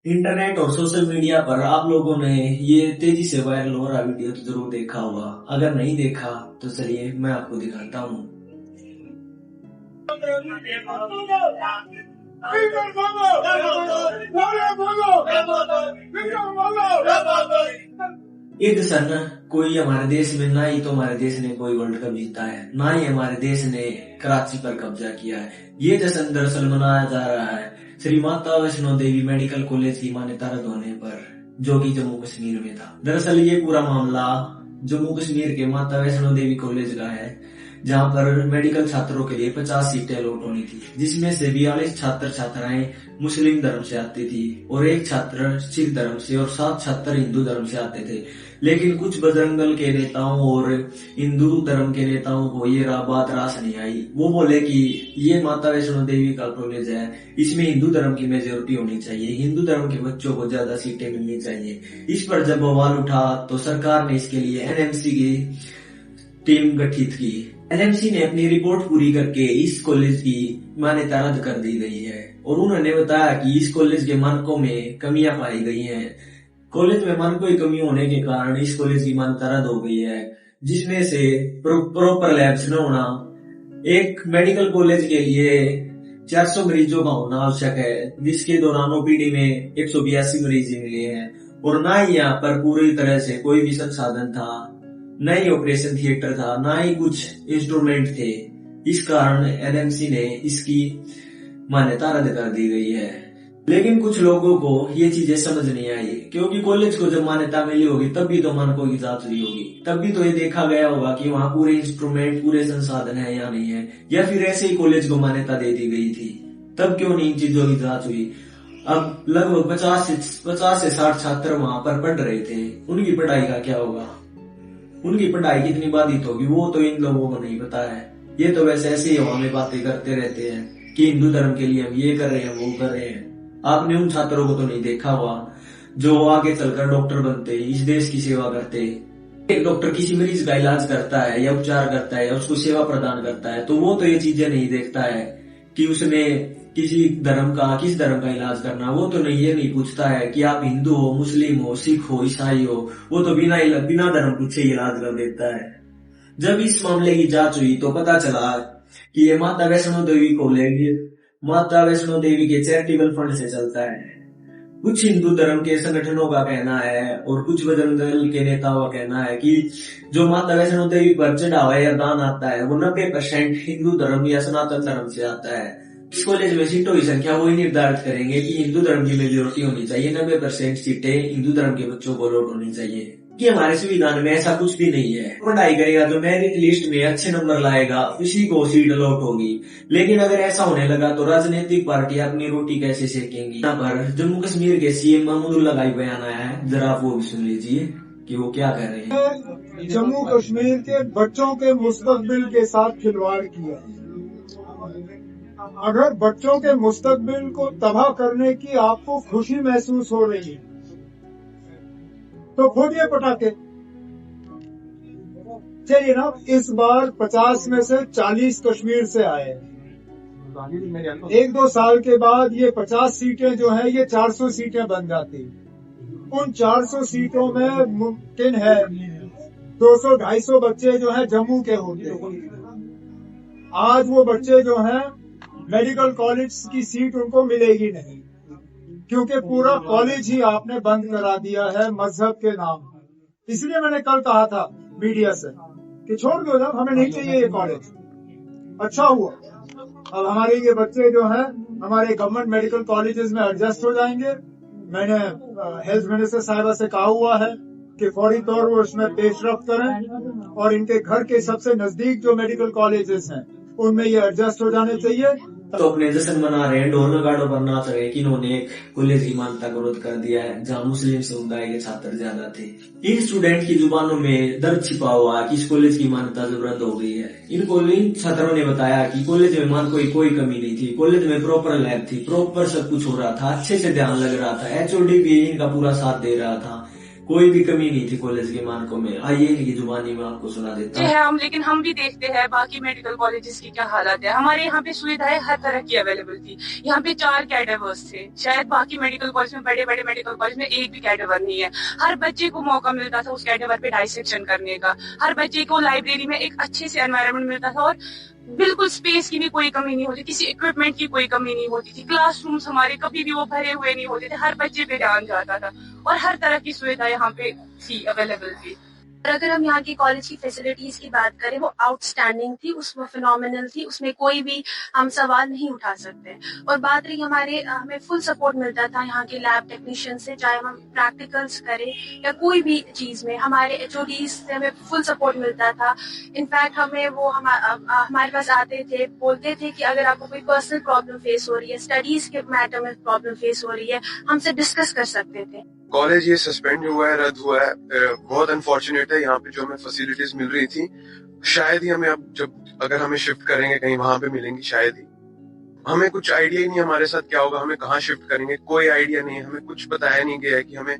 Internet और social media पर आप लोगों ने ये तेजी से वायरल हो रहा वीडियो तो जरूर देखा होगा। अगर नहीं देखा तो चलिए मैं आपको दिखाता हूँ। ये जश्न कोई हमारे देश में ना ही तो हमारे देश ने कोई वर्ल्ड कप जीता है, ना ही हमारे देश ने कराची पर कब्जा किया है। ये जश्न दरअसल मनाया जा रहा है श्री माता वैष्णो देवी मेडिकल कॉलेज की मान्यता रद्द होने पर, जो कि जम्मू कश्मीर में था। दरअसल ये पूरा मामला जम्मू कश्मीर के माता वैष्णो देवी कॉलेज का है, जहां पर मेडिकल छात्रों के लिए 50 सीटें अलॉट होनी थी, जिसमें से 42 छात्र छात्राएं मुस्लिम धर्म से आती थी और एक छात्र सिख धर्म से और 7 छात्र हिंदू धर्म से आते थे। लेकिन कुछ बजरंग दल के नेताओं और हिंदू धर्म के नेताओं को ये बात रास नहीं आई। वो बोले कि ये माता वैष्णो देवी का कॉलेज है, इसमें हिंदू धर्म की मेजोरिटी होनी चाहिए, हिंदू धर्म के बच्चों को ज्यादा सीटें मिलनी चाहिए। इस पर जब बवाल उठा तो सरकार ने इसके लिए एनएमसी की टीम गठित की। एनएमसी ने अपनी रिपोर्ट पूरी करके इस कॉलेज की मान्यता रद्द कर दी गई है और उन्होंने बताया कि इस कॉलेज के मानकों में कमियां पाई गई हैं। कॉलेज में मानकों की कमी होने के कारण इस कॉलेज की मान्यता रद्द हो गई है, जिसमें से प्रॉपर लैब्स न होना, एक मेडिकल कॉलेज के लिए 400 मरीजों का होना आवश्यक है, जिसके दौरान ओपीडी में 182 मरीज मिले हैं, और ना ही यहाँ पर पूरी तरह से कोई भी संसाधन था, न ही ऑपरेशन थिएटर था, ना ही कुछ इंस्ट्रूमेंट थे। इस कारण एनएमसी ने इसकी मान्यता रद्द कर दी गई है। लेकिन कुछ लोगों को ये चीजें समझ नहीं आई, क्योंकि कॉलेज को जब मान्यता मिली होगी तब भी तो मानकों की जांच हुई होगी, तब भी तो ये देखा गया होगा कि वहाँ पूरे इंस्ट्रूमेंट पूरे संसाधन है या नहीं है, या फिर ऐसे ही कॉलेज को मान्यता दे दी गई थी, तब क्यों नहीं इन चीजों की जांच हुई। अब लगभग 50 से 60 छात्र वहां पर पढ़ रहे थे, उनकी पढ़ाई का क्या होगा, उनकी पढ़ाई कितनी बाधित होगी, वो तो इन लोगों को नहीं पता है। ये तो वैसे ऐसे ही हवा में बातें करते रहते हैं कि हिंदू धर्म के लिए हम ये कर रहे हैं वो कर रहे हैं। आपने उन छात्रों को तो नहीं देखा हुआ जो आगे चलकर डॉक्टर बनते, इस देश की सेवा करते। एक डॉक्टर किसी मरीज का इलाज करता है या उपचार करता है या उसको सेवा प्रदान करता है, तो वो तो ये चीजें नहीं देखता है कि उसने किस धर्म का इलाज करना। वो तो नहीं, ये नहीं पूछता है कि आप हिंदू हो, मुस्लिम हो, सिख हो, ईसाई हो, वो तो बिना धर्म पूछे इलाज कर देता है। जब इस मामले की जांच हुई तो पता चला कि ये माता वैष्णो देवी कॉलेज माता वैष्णो देवी के चैरिटेबल फंड से चलता है। कुछ हिंदू धर्म के संगठनों का कहना है और कुछ बजरंग दल के नेताओं का कहना है कि जो माता वैष्णो देवी पर चढ़ावा या दान आता है वो 90% हिंदू धर्म या सनातन धर्म से आता है। इस कॉलेज में सीटों की संख्या वही निर्धारित करेंगे कि हिंदू धर्म की मेजोरिटी होनी चाहिए, 90% सीटें हिंदू धर्म के बच्चों को अलॉट होनी चाहिए। कि हमारे संविधान में ऐसा कुछ भी नहीं है। पढ़ाई करेगा जो मेरिट लिस्ट में अच्छे नंबर लाएगा उसी को सीट अलॉट होगी। लेकिन अगर ऐसा होने लगा तो राजनीतिक पार्टी अपनी रोटी कैसे सेकेंगी। यहाँ पर जम्मू कश्मीर के सीएम महमूदुल्लाह का बयान आया है, जरा आप वो भी सुन लीजिए कि वो क्या कह रहे हैं। जम्मू कश्मीर के बच्चों के मुस्तकबिल के साथ खिलवाड़ किया। अगर बच्चों के मुस्तकबिल को तबाह करने की आपको खुशी महसूस हो रही है तो खोलिए पटाखे। चलिए ना, इस बार 50 में से 40 कश्मीर से आए। 1-2 साल के बाद ये 50 सीटें जो हैं ये 400 सीटें बन जाती। उन 400 सीटों में मुमकिन है 200-250 बच्चे जो हैं जम्मू के होते। आज वो बच्चे जो हैं मेडिकल कॉलेज की सीट उनको मिलेगी नहीं, क्योंकि पूरा कॉलेज ही आपने बंद करा दिया है मजहब के नाम पर। इसलिए मैंने कल कहा था मीडिया से कि छोड़ दो ना, हमें नहीं चाहिए ये कॉलेज। अच्छा हुआ अब हमारे ये बच्चे जो हैं हमारे गवर्नमेंट मेडिकल कॉलेजेस में एडजस्ट हो जाएंगे। मैंने हेल्थ मिनिस्टर साहिबा से कहा हुआ है कि फौरी तौर वो इसमें पेशरफ्त करें और इनके घर के सबसे नजदीक जो मेडिकल कॉलेजेस हैं उनमें ये एडजस्ट हो जाने चाहिए। तो अपने जश्न मना रहे हैं, ढोल नगाड़ों पर नाच रहे हैं कि इन्होंने एक कॉलेज की मान्यता को रद्द कर दिया है जहां मुस्लिम समुदाय के छात्र ज्यादा थे। इन स्टूडेंट की जुबानों में दर्द छिपा हुआ कि इस कॉलेज की मान्यता जब रद्द हो गई है। इन छात्रों ने बताया कि कॉलेज में मानकों की कोई कमी नहीं थी, कॉलेज में प्रॉपर लैब थी, प्रॉपर सब कुछ हो रहा था, अच्छे से ध्यान लग रहा था, एचओडी भी इनका पूरा साथ दे रहा था। कोई भी कमी नहीं थी कॉलेज के मानकों में। आइए इनकी जुबानी में आपको सुना देता हूँ। है हम, लेकिन हम भी देखते हैं बाकी मेडिकल कॉलेजेस की क्या हालत है। हमारे यहाँ पे सुविधाएं हर तरह की अवेलेबल थी। यहाँ पे 4 कैडेवर्स थे, शायद बाकी मेडिकल कॉलेज में, बड़े बड़े मेडिकल कॉलेज में एक भी कैडेवर नहीं है। हर बच्चे को मौका मिलता था उस कैडेवर पे डाइसेक्शन करने का, हर बच्चे को लाइब्रेरी में एक अच्छे से एनवायरनमेंट मिलता था, और बिल्कुल स्पेस की भी कोई कमी नहीं होती, किसी इक्विपमेंट की कोई कमी नहीं होती थी। क्लासरूम्स हमारे कभी भी वो भरे हुए नहीं होते थे, हर बच्चे पे ध्यान जाता था, और हर तरह की सुविधा यहाँ पे थी, अवेलेबल थी। और अगर हम यहाँ की कॉलेज की फैसिलिटीज की बात करें, वो आउटस्टैंडिंग थी, उसमें फिनोमिनल थी, उसमें कोई भी हम सवाल नहीं उठा सकते। और बात रही हमें फुल सपोर्ट मिलता था यहाँ के लैब टेक्नीशियन से, चाहे हम प्रैक्टिकल्स करें या कोई भी चीज में, हमारे HODs से हमें फुल सपोर्ट मिलता था। इनफैक्ट हमें वो हमारे पास आते थे, बोलते थे कि अगर आपको कोई पर्सनल प्रॉब्लम फेस हो रही है, स्टडीज के मैटर में प्रॉब्लम फेस हो रही है, हमसे डिस्कस कर सकते थे। कॉलेज ये सस्पेंड हुआ है, रद्द हुआ है, बहुत अनफॉर्चुनेट है। यहाँ पे जो हमें फैसिलिटीज मिल रही थी, शायद ही हमें अब अगर हमें शिफ्ट करेंगे कहीं वहां पे मिलेंगी, शायद ही। हमें कुछ आइडिया ही नहीं हमारे साथ क्या होगा, हमें कहाँ शिफ्ट करेंगे, कोई आइडिया नहीं है। हमें कुछ बताया नहीं गया है कि हमें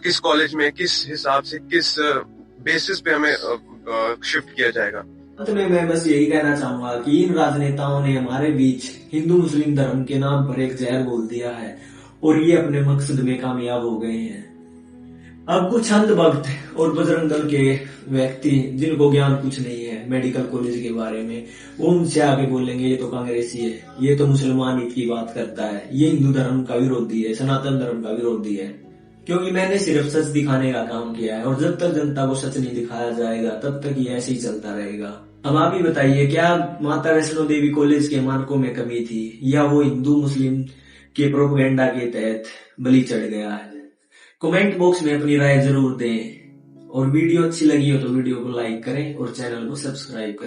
किस कॉलेज में, किस हिसाब से, किस बेसिस पे हमें शिफ्ट किया जाएगा। अंत में मैं बस यही कहना चाहूंगा कि इन राजनेताओं ने हमारे बीच हिंदू मुस्लिम धर्म के नाम पर एक जहर बोल दिया है, और ये अपने मकसद में कामयाब हो गए हैं। अब कुछ अंधभक्त और बजरंग दल के व्यक्ति जिनको ज्ञान कुछ नहीं है मेडिकल कॉलेज के बारे में, वो उनसे आगे बोलेंगे ये तो कांग्रेसी है, ये तो मुसलमान ईद की बात करता है, ये हिंदू धर्म का विरोधी है, सनातन धर्म का विरोधी है। क्योंकि मैंने सिर्फ सच दिखाने का काम किया है, और जब तक जनता को सच नहीं दिखाया जाएगा तब तक ये ऐसे ही चलता रहेगा। अब आप ही बताइए, क्या माता वैष्णो देवी कॉलेज के मानकों में कमी थी, या वो हिंदू मुस्लिम के प्रोपेगेंडा के तहत बलि चढ़ गया है? कमेंट बॉक्स में अपनी राय जरूर दें, और वीडियो अच्छी लगी हो तो वीडियो को लाइक करें और चैनल को सब्सक्राइब करें।